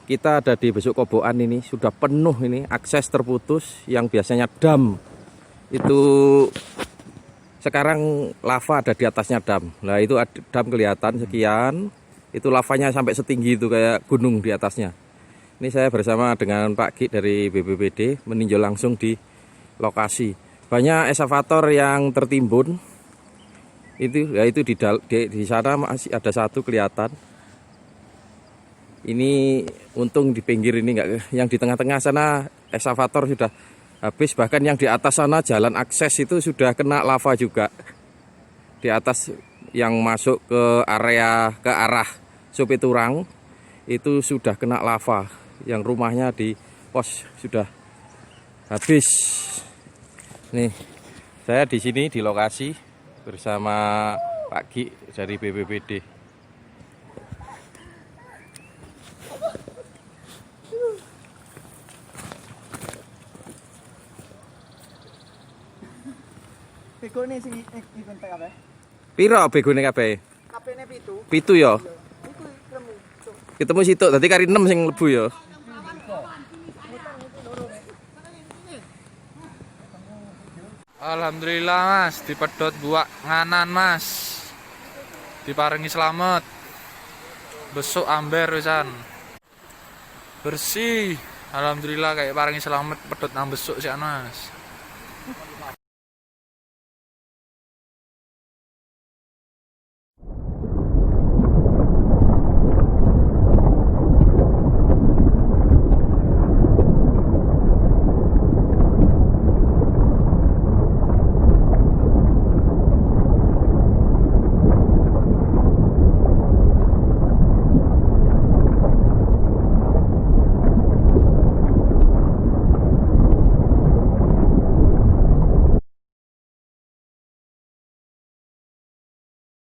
Kita ada di Besuk Kobokan ini, sudah penuh ini, akses terputus. Yang biasanya dam itu sekarang lava ada di atasnya dam. Nah itu dam kelihatan sekian, itu lavanya sampai setinggi itu kayak gunung di atasnya. Ini saya bersama dengan Pak Ki dari BPBD meninjau langsung di lokasi. Banyak eskavator yang tertimbun. Itu di sana masih ada satu kelihatan. Ini untung di pinggir ini enggak, yang di tengah-tengah sana eskavator sudah habis, bahkan yang di atas sana jalan akses itu sudah kena lava juga. Di atas yang masuk ke arah Sopeturang itu sudah kena lava. Yang rumahnya di pos sudah habis. Nih, saya di sini di lokasi bersama Pak Ki dari BPBD. Begone sing ikon tak kabeh. Piro begone kabeh? Kabehne 7. 7 ya. Iku ketemu. Ketemu situk, dadi kari 6 sing mlebu ya. Alhamdulillah Mas, dipedhot buak nganan Mas. Diparingi slamet. Besuk amber wisan. Bersih. Alhamdulillah kayak paringi slamet pedhot nang besuk sik Mas.